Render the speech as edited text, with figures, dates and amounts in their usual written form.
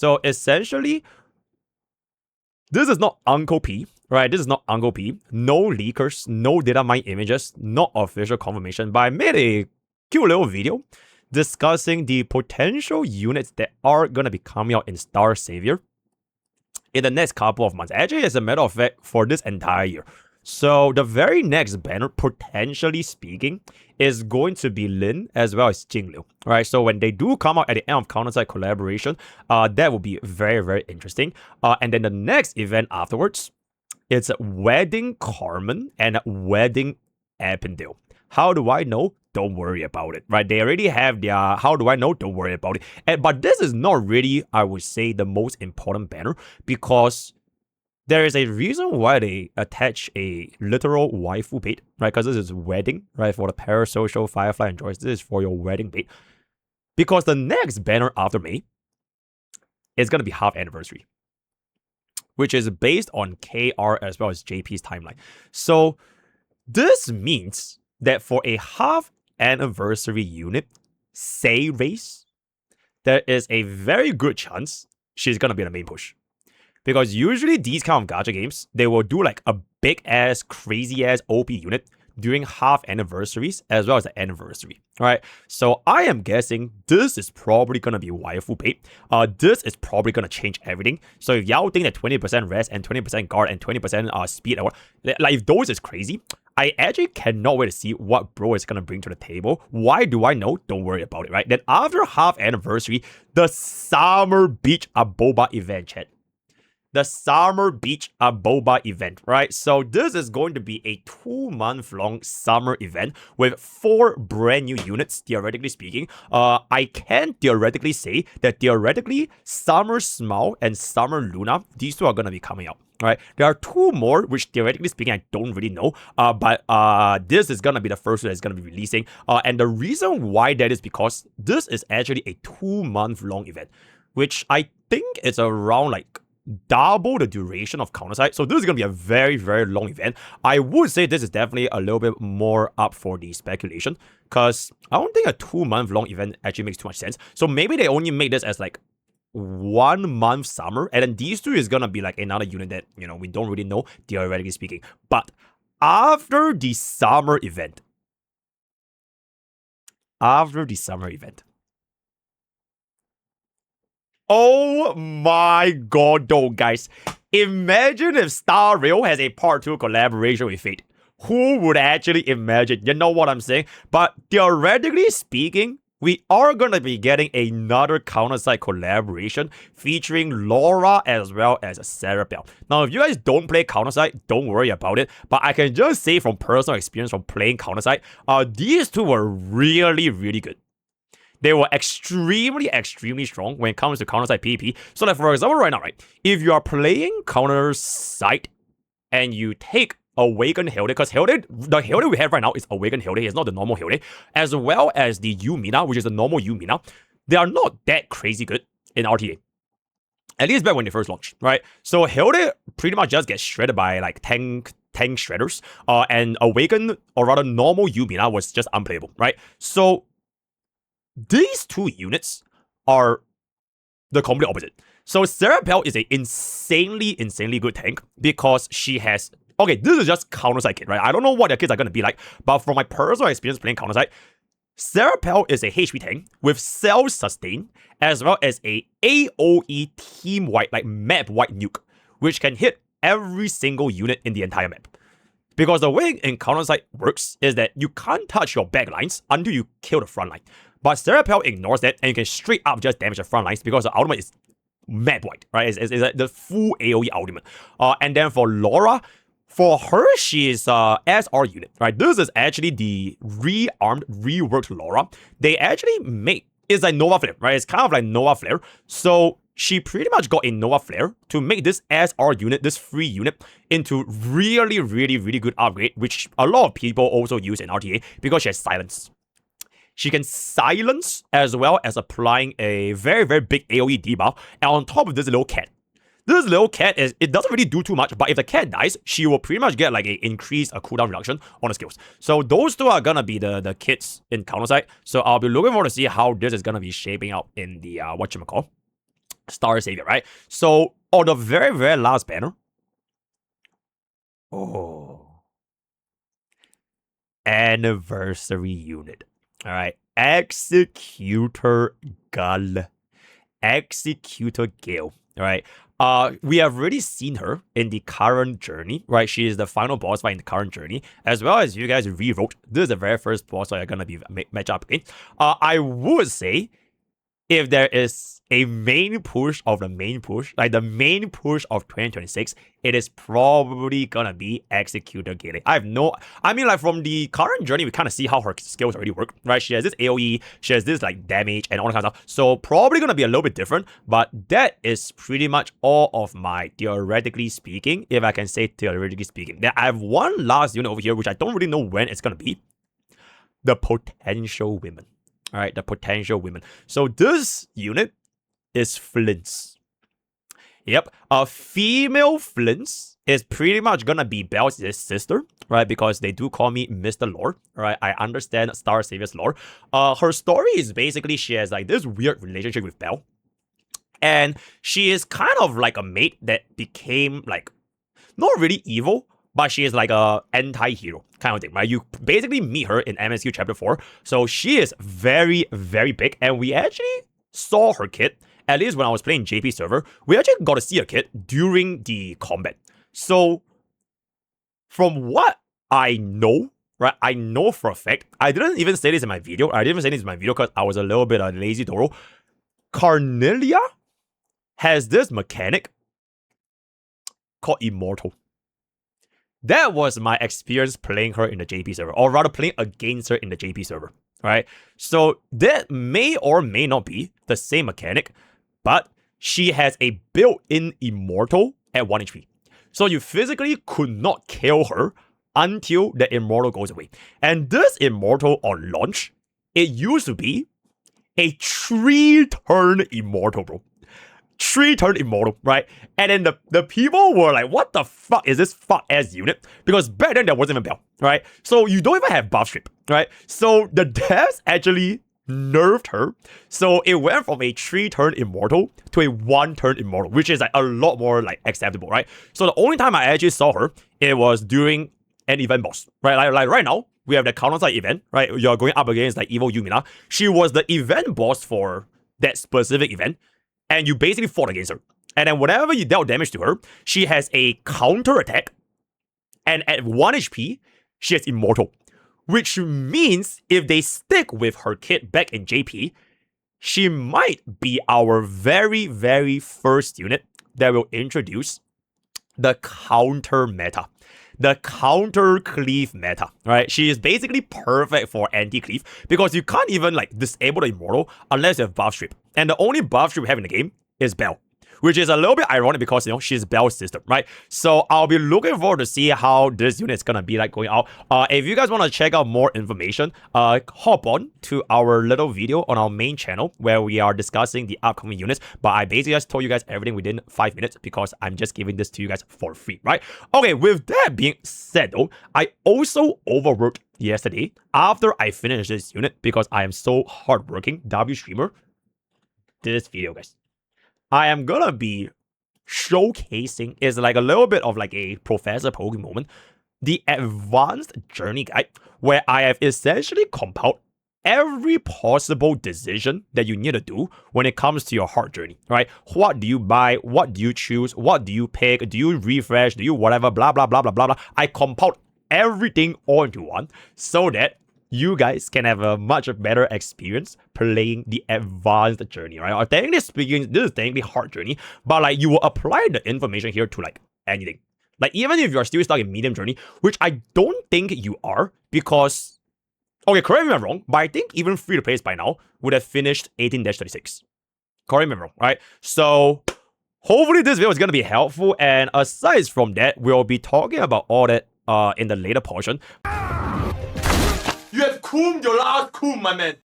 So essentially, this is not Uncle P, right? This is not Uncle P. No leakers, no data mine images, not official confirmation. But I made a cute little video discussing the potential units that are going to be coming out in Star Savior in the next couple of months. Actually, as a matter of fact, for this entire year. So the very next banner, potentially speaking, is going to be Lin as well as Jingliu. Right, so when they do come out at the end of CounterSide collaboration, that will be very, very interesting. And then the next event afterwards, it's Wedding Carmen and Wedding Appendale. How do I know? Don't worry about it, right? They already have their how do I know? Don't worry about it. But this is not really, I would say, the most important banner because there is a reason why they attach a literal waifu bait, right? Because this is wedding, right? For the parasocial Firefly enjoys, this is for your wedding bait. Because the next banner after May is going to be half anniversary, which is based on KR as well as JP's timeline. So this means that for a half anniversary unit, say race, there is a very good chance she's going to be the main push. Because usually these kind of gacha games, they will do like a big ass, crazy ass OP unit during half anniversaries as well as the anniversary, right? So I am guessing this is probably gonna be waifu bait. This is probably gonna change everything. So if y'all think that 20% rest and 20% guard and 20% speed, like if those is crazy, I actually cannot wait to see what bro is gonna bring to the table. Why do I know? Don't worry about it, right? Then after half anniversary, the Summer Beach Aboba event, chat. The Summer Beach Aboba event, right? So this is going to be a 2-month-long summer event with 4 brand new units, theoretically speaking. I can theoretically say that theoretically, Summer Smile and Summer Luna, these two are going to be coming out, right? There are 2 more, which theoretically speaking, I don't really know. But this is going to be the first one that's going to be releasing. And the reason why that is because this is actually a 2-month-long event, which I think is around like double the duration of CounterSide. So this is going to be a very, very long event. I would say this is definitely a little bit more up for the speculation because I don't think a 2-month-long event actually makes too much sense. So maybe they only make this as like 1 month summer, and then these two is going to be like another unit that, you know, we don't really know, theoretically speaking. But after the summer event, oh my god, though, guys. Imagine if Star Rail has a part 2 collaboration with Fate. Who would actually imagine? You know what I'm saying? But theoretically speaking, we are going to be getting another CounterSide collaboration featuring Laura as well as Sarah Bell. Now, if you guys don't play CounterSide, don't worry about it. But I can just say from personal experience from playing CounterSide, these two were really, really good. They were extremely, extremely strong when it comes to CounterSide PvP. So like for example right now, right? If you are playing CounterSide and you take Awakened Hilde, because Hilde, the Hilde we have right now is Awakened Hilde, it's not the normal Hilde, as well as the Yumina, which is the normal Yumina, they are not that crazy good in RTA. At least back when they first launched, right? So Hilde pretty much just gets shredded by like tank shredders, and Awakened, or rather normal Yumina, was just unplayable, right? So these two units are the complete opposite. So Sarah Bell is an insanely good tank because she has... Okay, this is just CounterSide kit, right? I don't know what their kits are going to be like, but from my personal experience playing CounterSide, Sarah Bell is a HP tank with self-sustain as well as a AoE team-wide, like map-wide nuke, which can hit every single unit in the entire map. Because the way in CounterSide works is that you can't touch your back lines until you kill the front line. But Sarah Bell ignores that and you can straight up just damage the front lines because the ultimate is map-wide, right? It's the full AoE ultimate. And then for Laura, for her, she is SR unit, right? This is actually the rearmed, reworked Laura. They actually make, it's like Nova Flare, right? It's kind of like Nova Flare. So she pretty much got a Nova Flare to make this SR unit, this free unit, into really, really, really good upgrade, which a lot of people also use in RTA because she has silence. She can silence as well as applying a very, very big AoE debuff. And on top of this little cat. This little cat, it doesn't really do too much, but if the cat dies, she will pretty much get like an increased cooldown reduction on the skills. So those two are gonna be the kits in CounterSide. So I'll be looking forward to see how this is gonna be shaping out in the whatchamacall. Star Savior, right? So on the very, very last banner, anniversary unit. All right, Executor Gull, Executor Gale. All right. We have already seen her in the current journey, right? She is the final boss fight in the current journey, as well as you guys rewrote. This is the very first boss fight you're gonna be match up against. I would say if there is a main push of the main push, like the main push of 2026, it is probably gonna be Executor Gale. I mean, like from the current journey, we kind of see how her skills already work, right? She has this AoE, she has this like damage and all that kind of stuff. So probably gonna be a little bit different, but that is pretty much all of my theoretically speaking, if I can say theoretically speaking. Then I have one last unit over here, which I don't really know when it's gonna be. The Potential Women. All right, the Potential Women. So this unit is Flints. Yep, a female Flints is pretty much gonna be Belle's sister, right? Because they do call me Mr. Lore, right? I understand Star Savior's lore. Her story is basically she has like this weird relationship with Belle, and she is kind of like a mate that became like not really evil, but she is like a anti-hero kind of thing, right? You basically meet her in MSQ Chapter 4. So she is very, very big. And we actually saw her kit, at least when I was playing JP server, we actually got to see her kit during the combat. So from what I know, right? I know for a fact, I didn't even say this in my video. I didn't even say this in my video because I was a little bit lazy Doro. Carnelia has this mechanic called Immortal. That was my experience playing her in the JP server, or rather playing against her in the JP server, right? So that may or may not be the same mechanic, but she has a built-in Immortal at 1 HP. So you physically could not kill her until the Immortal goes away. And this Immortal on launch, it used to be a 3-turn Immortal, bro. 3-turn Immortal, right? And then the people were like, what the fuck is this fuck-ass unit? Because back then there wasn't even Belle, right? So you don't even have buff strip, right? So the devs actually nerfed her. So it went from a 3-turn Immortal to a 1-turn Immortal, which is like a lot more like acceptable, right? So the only time I actually saw her, it was during an event boss, right? Like right now, we have the CounterSide event, right? You're going up against like Evil Yumina. She was the event boss for that specific event, and you basically fought against her. And then whenever you dealt damage to her, she has a counter attack, and at 1 HP, she has Immortal. Which means if they stick with her kit back in JP, she might be our very, very first unit that will introduce the counter meta. The counter cleave meta, right? She is basically perfect for anti-cleave because you can't even like disable the Immortal unless you have buff strip. And the only buff strip we have in the game is Belle, which is a little bit ironic because, you know, she's Belle's sister, right? So I'll be looking forward to see how this unit is gonna be like going out. If you guys want to check out more information, hop on to our little video on our main channel where we are discussing the upcoming units. But I basically just told you guys everything within 5 minutes because I'm just giving this to you guys for free, right? Okay, with that being said though, I also overworked yesterday after I finished this unit because I am so hardworking, W streamer. This video, guys, I am gonna be showcasing, is like a little bit of like a Professor Pokke moment, the advanced journey guide, where I have essentially compiled every possible decision that you need to do when it comes to your heart journey, right? What do you buy? What do you choose? What do you pick? Do you refresh? Do you whatever? Blah, blah, blah, blah, blah, blah. I compiled everything all into one so that you guys can have a much better experience playing the advanced journey, right? Or technically speaking, this is technically hard journey, but like you will apply the information here to like anything. Like even if you're still stuck in medium journey, which I don't think you are, because, okay, correct me if I'm wrong, but I think even free to play by now would have finished 18-36. Correct me if I'm wrong, right? So hopefully this video is going to be helpful, and aside from that, we'll be talking about all that in the later portion. You have cooled your last cool, my man.